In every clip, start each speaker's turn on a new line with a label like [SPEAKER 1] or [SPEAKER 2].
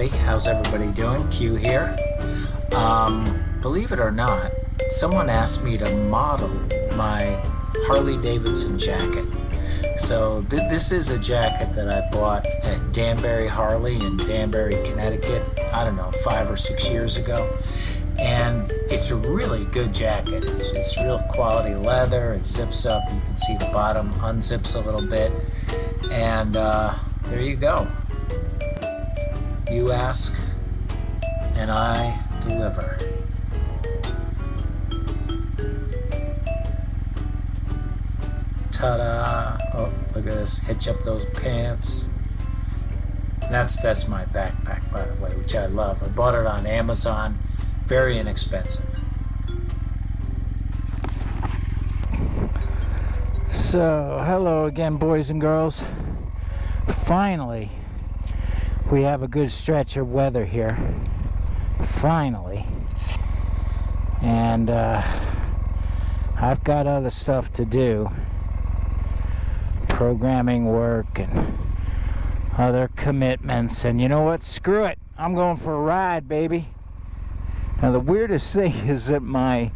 [SPEAKER 1] everybody. How's everybody doing? Q here. Believe it or not, someone asked me to model my Harley Davidson jacket. So this is a jacket that I bought at Danbury Harley in Danbury, Connecticut, I don't know, 5 or 6 years ago. And it's a really good jacket. It's real quality leather. It zips up. You can see the bottom unzips a little bit. And there you go. You ask, and I deliver. Ta-da! Oh, look at this. Hitch up those pants. That's my backpack, by the way, which I love. I bought it on Amazon. Very inexpensive. So, hello again, boys and girls. Finally, we have a good stretch of weather here. Finally. And I've got other stuff to do. Programming work and other commitments. And you know what? Screw it. I'm going for a ride, baby. Now the weirdest thing is that my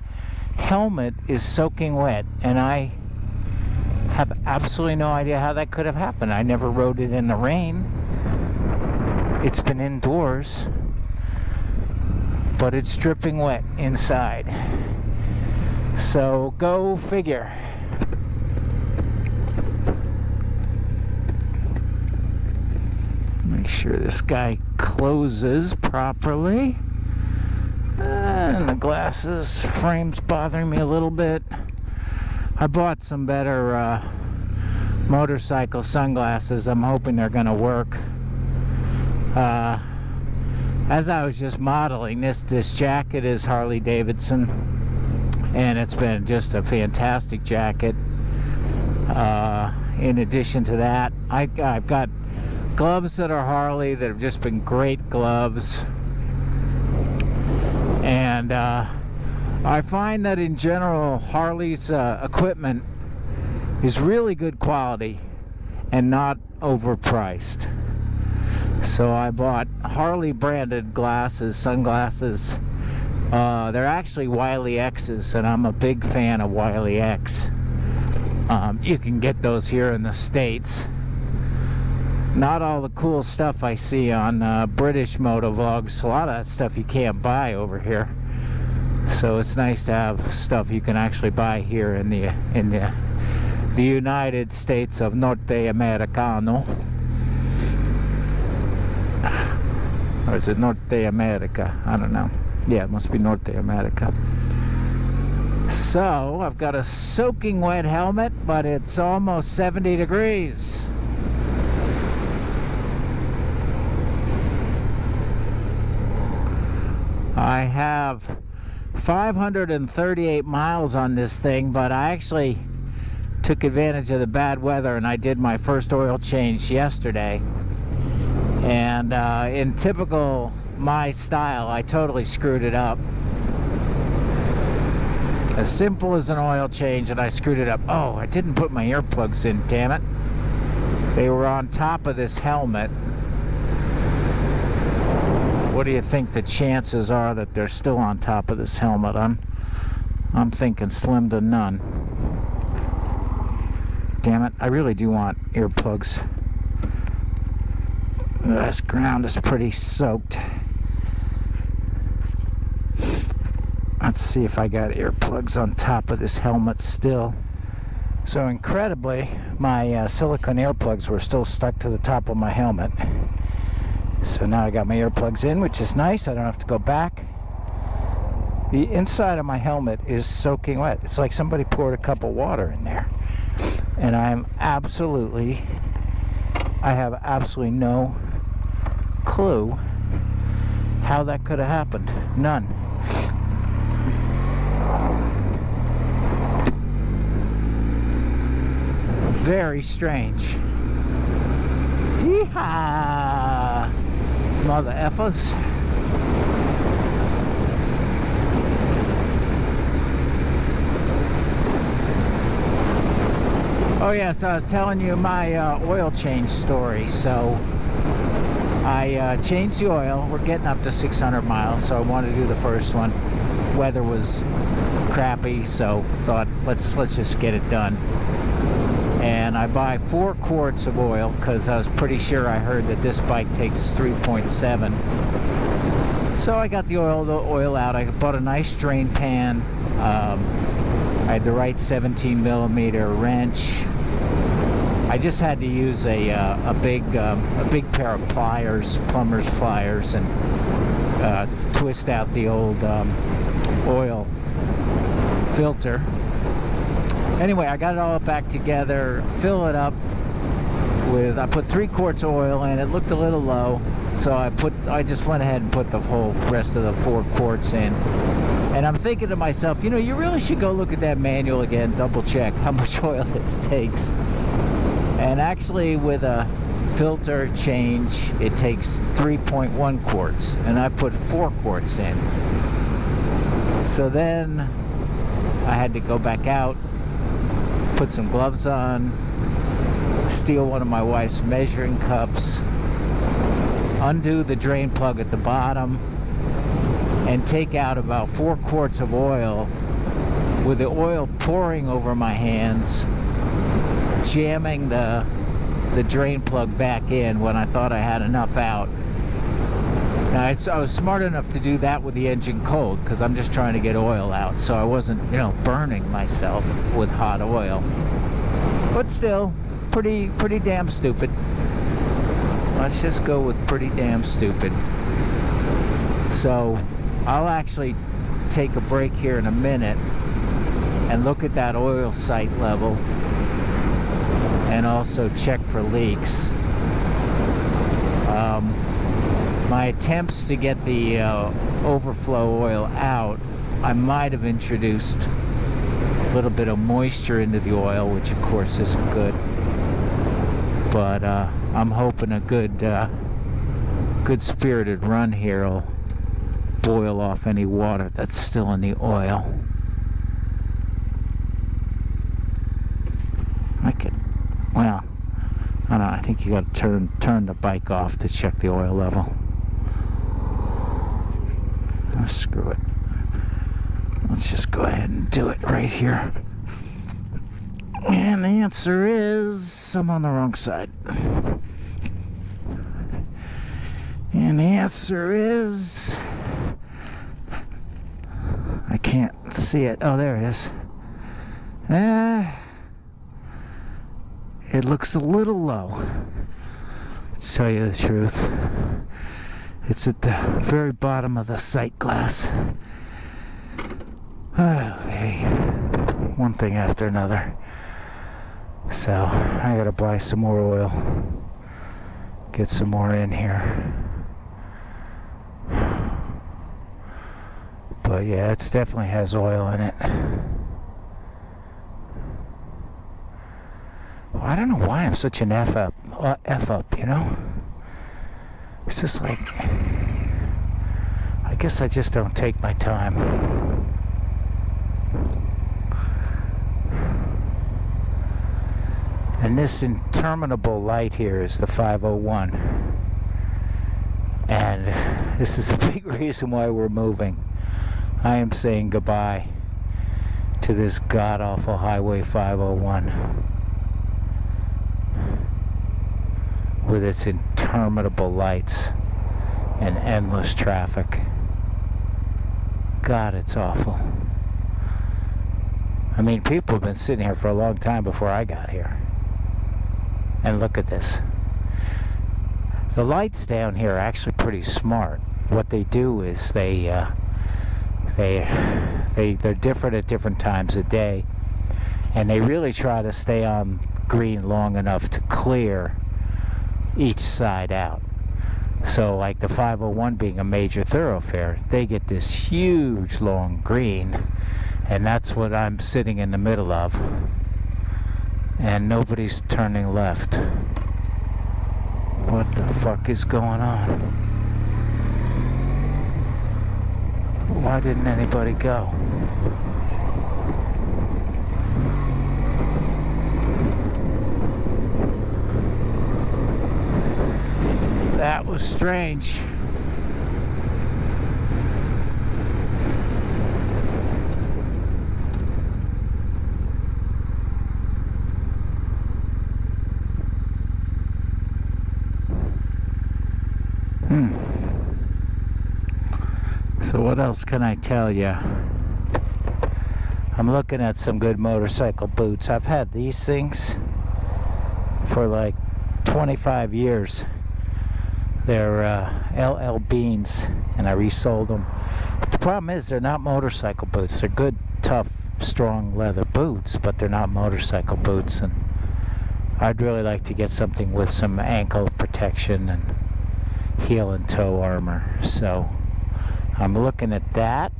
[SPEAKER 1] helmet is soaking wet, and I have absolutely no idea how that could have happened. I never rode it in the rain. It's been indoors, but it's dripping wet inside. So go figure. Make sure this guy closes properly. And the glasses frame's bothering me a little bit. I bought some better motorcycle sunglasses. I'm hoping they're gonna work. As I was just modeling this jacket is Harley Davidson, and it's been just a fantastic jacket. In addition to that, I've got gloves that are Harley that have just been great gloves. And I find that in general Harley's equipment is really good quality and not overpriced. So I bought Harley branded glasses, sunglasses. They're actually Wiley X's, and I'm a big fan of Wiley X. You can get those here in the States. Not all the cool stuff I see on British motovlogs. A lot of that stuff you can't buy over here. So it's nice to have stuff you can actually buy here in the United States of Norte Americano. Or is it Norte America? I don't know. Yeah, it must be Norte America. So I've got a soaking wet helmet, but it's almost 70 degrees. I have 538 miles on this thing, but I actually took advantage of the bad weather and I did my first oil change yesterday. And in typical my style, I totally screwed it up. As simple as an oil change, and I screwed it up. Oh, I didn't put my earplugs in, damn it. They were on top of this helmet. What do you think the chances are that they're still on top of this helmet? I'm thinking slim to none. Damn it, I really do want earplugs. This ground is pretty soaked. Let's see if I got earplugs on top of this helmet still. So incredibly, my silicone earplugs were still stuck to the top of my helmet. So now I got my earplugs in, which is nice. I don't have to go back. The inside of my helmet is soaking wet. It's like somebody poured a cup of water in there. And I have absolutely no clue how that could have happened. None. Very strange. Yeehaw! Mother effers. Oh yeah, so I was telling you my oil change story. So I changed the oil. We're getting up to 600 miles, so I wanted to do the first one. Weather was crappy, so thought let's just get it done. And I buy 4 quarts of oil because I was pretty sure I heard that this bike takes 3.7. So I got the oil out. I bought a nice drain pan. I had the right 17 millimeter wrench. I just had to use a big pair of pliers, plumber's pliers, and twist out the old oil filter. Anyway, I got it all back together, fill it up with, I put 3 quarts of oil in. It looked a little low, so I just went ahead and put the whole rest of the 4 quarts in. And I'm thinking to myself, you know, you really should go look at that manual again, double check how much oil this takes. And actually, with a filter change, it takes 3.1 quarts, and I put 4 quarts in. So then I had to go back out, put some gloves on, steal one of my wife's measuring cups, undo the drain plug at the bottom, and take out about 4 quarts of oil with the oil pouring over my hands, jamming the drain plug back in when I thought I had enough out. Now, I was smart enough to do that with the engine cold because I'm just trying to get oil out, so I wasn't, you know, burning myself with hot oil. But still, pretty damn stupid. Let's just go with pretty damn stupid. So I'll actually take a break here in a minute and look at that oil sight level and also check for leaks. My attempts to get the overflow oil out, I might have introduced a little bit of moisture into the oil, which of course isn't good. But I'm hoping a good spirited run here will boil off any water that's still in the oil. Well, I don't know, I think you got to turn the bike off to check the oil level. Oh, screw it. Let's just go ahead and do it right here. And the answer is I'm on the wrong side. And the answer is I can't see it. Oh, there it is. It looks a little low, to tell you the truth. It's at the very bottom of the sight glass. Oh, hey. One thing after another. So, I gotta buy some more oil. Get some more in here. But yeah, it definitely has oil in it. Well, I don't know why I'm such an F up, you know? It's just like, I guess I just don't take my time. And this interminable light here is the 501. And this is a big reason why we're moving. I am saying goodbye to this god-awful Highway 501 with its interminable lights and endless traffic. God, it's awful. I mean, people have been sitting here for a long time before I got here. And look at this. The lights down here are actually pretty smart. What they do is they're different at different times of day, and they really try to stay on green long enough to clear each side out. So like the 501 being a major thoroughfare, they get this huge long green, and that's what I'm sitting in the middle of, and nobody's turning left. What the fuck is going on? Why didn't anybody go? That was strange. So what else can I tell you? I'm looking at some good motorcycle boots. I've had these things for like 25 years. They're LL Beans, and I resold them. But the problem is they're not motorcycle boots. They're good, tough, strong leather boots, but they're not motorcycle boots. And I'd really like to get something with some ankle protection and heel and toe armor. So I'm looking at that.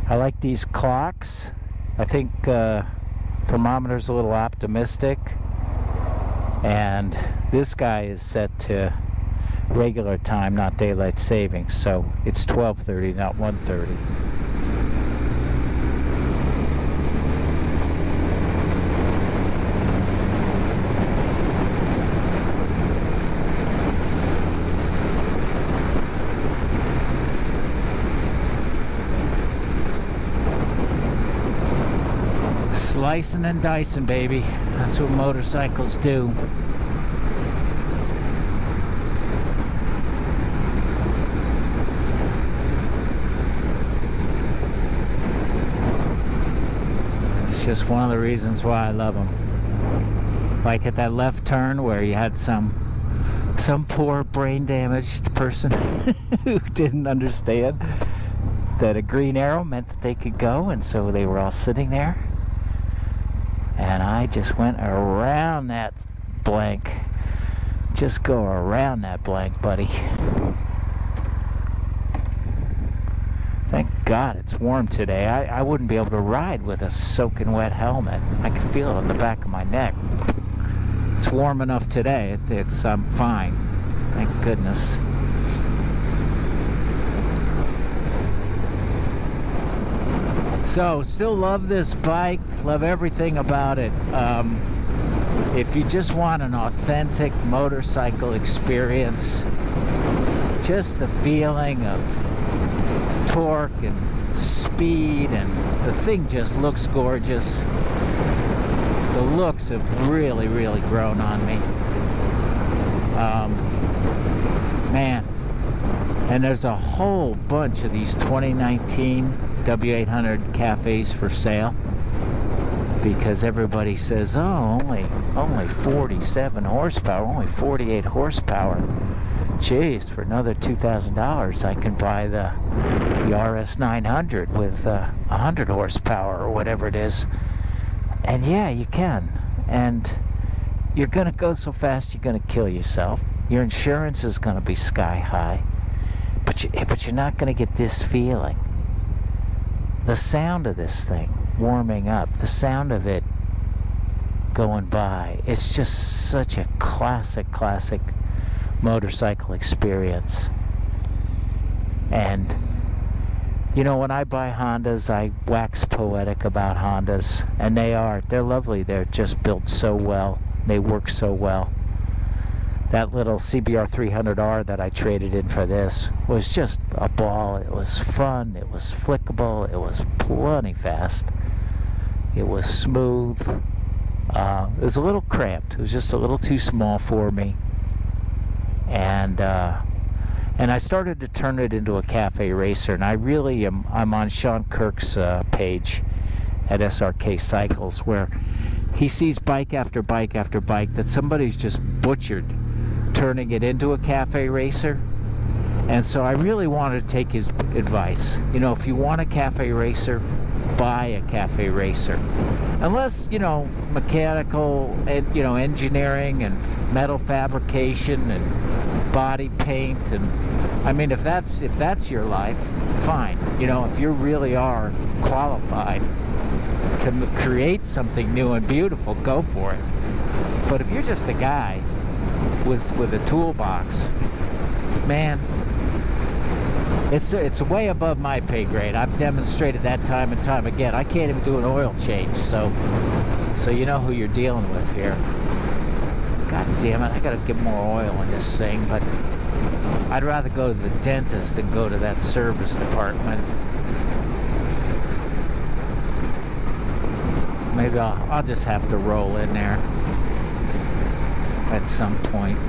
[SPEAKER 1] I like these clocks. I think thermometer's a little optimistic, and this guy is set to regular time, not daylight savings, so it's 12:30, not 1:30. Slicing and dicing, baby. That's what motorcycles do. It's just one of the reasons why I love them. Like at that left turn where you had some poor brain damaged person who didn't understand that a green arrow meant that they could go, and so they were all sitting there. And I just went around that blank. Just go around that blank, buddy. Thank God it's warm today. I wouldn't be able to ride with a soaking wet helmet. I could feel it on the back of my neck. It's warm enough today. I'm fine. Thank goodness. So, still love this bike, love everything about it. If you just want an authentic motorcycle experience, just the feeling of torque and speed, and the thing just looks gorgeous. The looks have really, really grown on me. Man. And there's a whole bunch of these 2019 W800 cafes for sale, because everybody says, oh, only 47 horsepower, only 48 horsepower. Jeez, for another $2,000 I can buy the RS 900 with 100 horsepower or whatever it is. And yeah, you can. And you're gonna go so fast you're gonna kill yourself. Your insurance is gonna be sky high. But you're not gonna get this feeling. The sound of this thing warming up, the sound of it going by, it's just such a classic motorcycle experience. And you know, when I buy Hondas, I wax poetic about Hondas, and they're lovely. They're just built so well, they work so well. That little CBR 300R that I traded in for this was just a ball. It was fun, it was flickable, it was plenty fast, it was smooth. It was a little cramped, it was just a little too small for me. And I started to turn it into a cafe racer, and I'm on Sean Kirk's page at SRK Cycles, where he sees bike after bike after bike that somebody's just butchered, turning it into a cafe racer. And so I really wanted to take his advice. You know, if you want a cafe racer, buy a cafe racer. Unless, you know, mechanical, you know, engineering and metal fabrication and body paint, and I mean, if that's your life, fine. You know, if you really are qualified to create something new and beautiful, go for it. But if you're just a guy with a toolbox, man, it's way above my pay grade. I've demonstrated that time and time again. I can't even do an oil change, so you know who you're dealing with here. God damn it, I gotta get more oil in this thing, but I'd rather go to the dentist than go to that service department. Maybe I'll just have to roll in there at some point.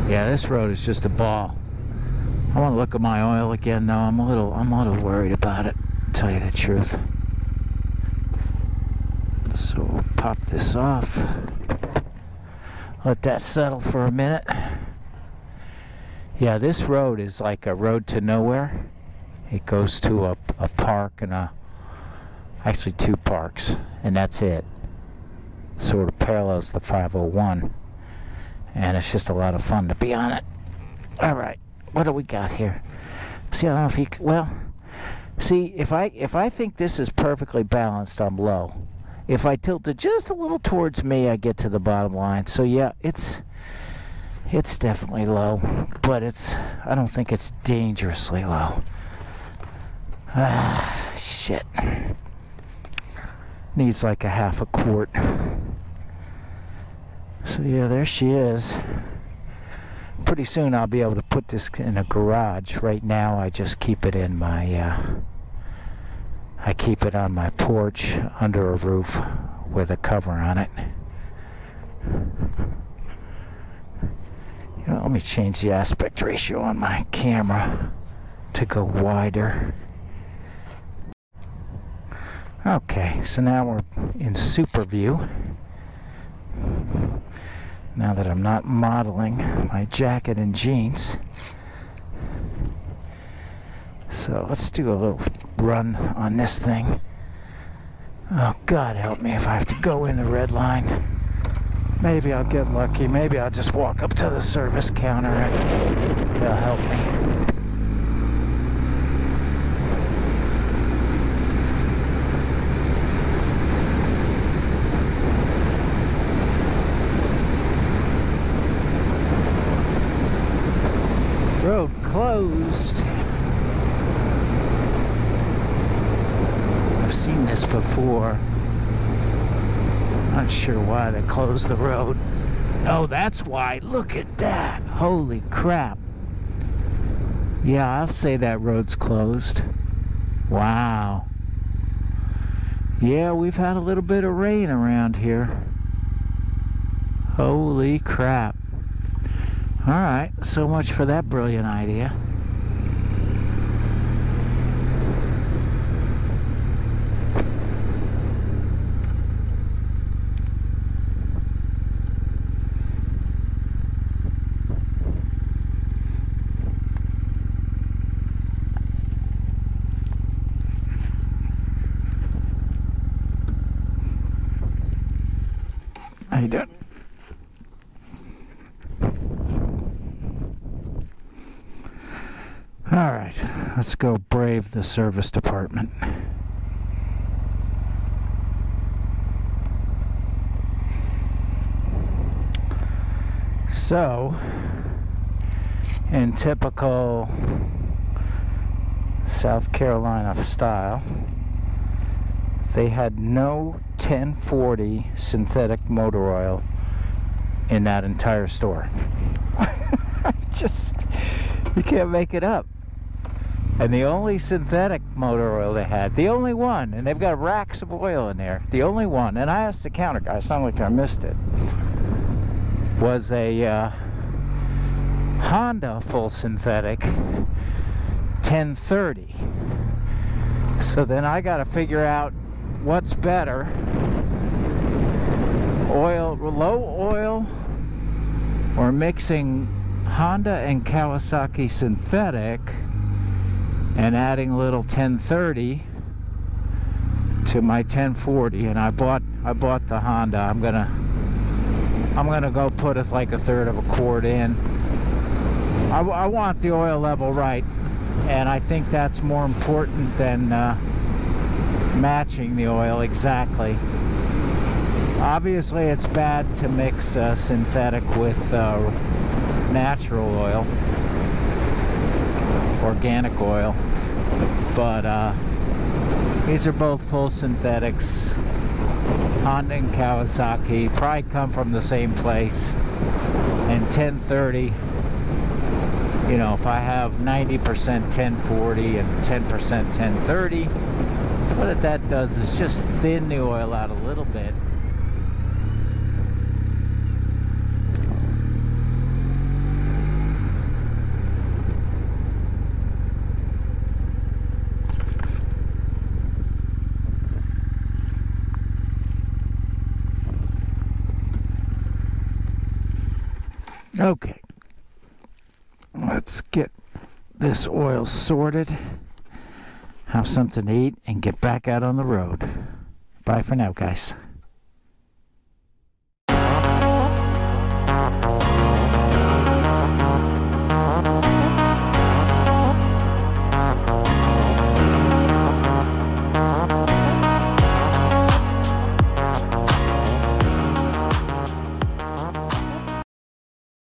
[SPEAKER 1] Yeah, this road is just a ball. I want to look at my oil again, though. I'm a little worried about it, to tell you the truth. So we'll pop this off. Let that settle for a minute. Yeah, this road is like a road to nowhere. It goes to a park and actually 2 parks, and that's it. Sort of parallels the 501, and it's just a lot of fun to be on it. All right, what do we got here? See, I don't know if you well. See, if I think this is perfectly balanced, I'm low. If I tilt it just a little towards me, I get to the bottom line. So yeah, it's definitely low, but I don't think it's dangerously low. Ah, shit. Needs like a half a quart. So yeah, there she is. Pretty soon I'll be able to put this in a garage. Right now I just keep it in my I keep it on my porch under a roof with a cover on it. You know, let me change the aspect ratio on my camera to go wider. Okay, so now we're in super view. Now that I'm not modeling my jacket and jeans. So let's do a little run on this thing. Oh, God help me if I have to go in the red line. Maybe I'll get lucky. Maybe I'll just walk up to the service counter and they'll help me. Road closed. I've seen this before. Not sure why they closed the road. Oh, that's why. Look at that. Holy crap. Yeah, I'll say that road's closed. Wow. Yeah, we've had a little bit of rain around here. Holy crap. Alright, so much for that brilliant idea. How you doing? All right, let's go brave the service department. So, in typical South Carolina style, they had no 1040 synthetic motor oil in that entire store. You can't make it up. And the only synthetic motor oil they had, the only one, and they've got racks of oil in there, the only one, and I asked the counter guy, it's not like I missed it, was a Honda full synthetic 1030. So then I got to figure out what's better, oil, low oil, or mixing Honda and Kawasaki synthetic and adding a little 1030 to my 1040, and I bought the Honda. I'm gonna go put it like 1/3 of a quart in. I want the oil level right, and I think that's more important than matching the oil exactly. Obviously it's bad to mix synthetic with natural oil, organic oil, but these are both full synthetics. Honda and Kawasaki probably come from the same place. And 1030, you know, if I have 90% 1040 and 10% 1030, what that does is just thin the oil out a little bit. Okay, let's get this oil sorted, have something to eat, and get back out on the road. Bye for now, guys.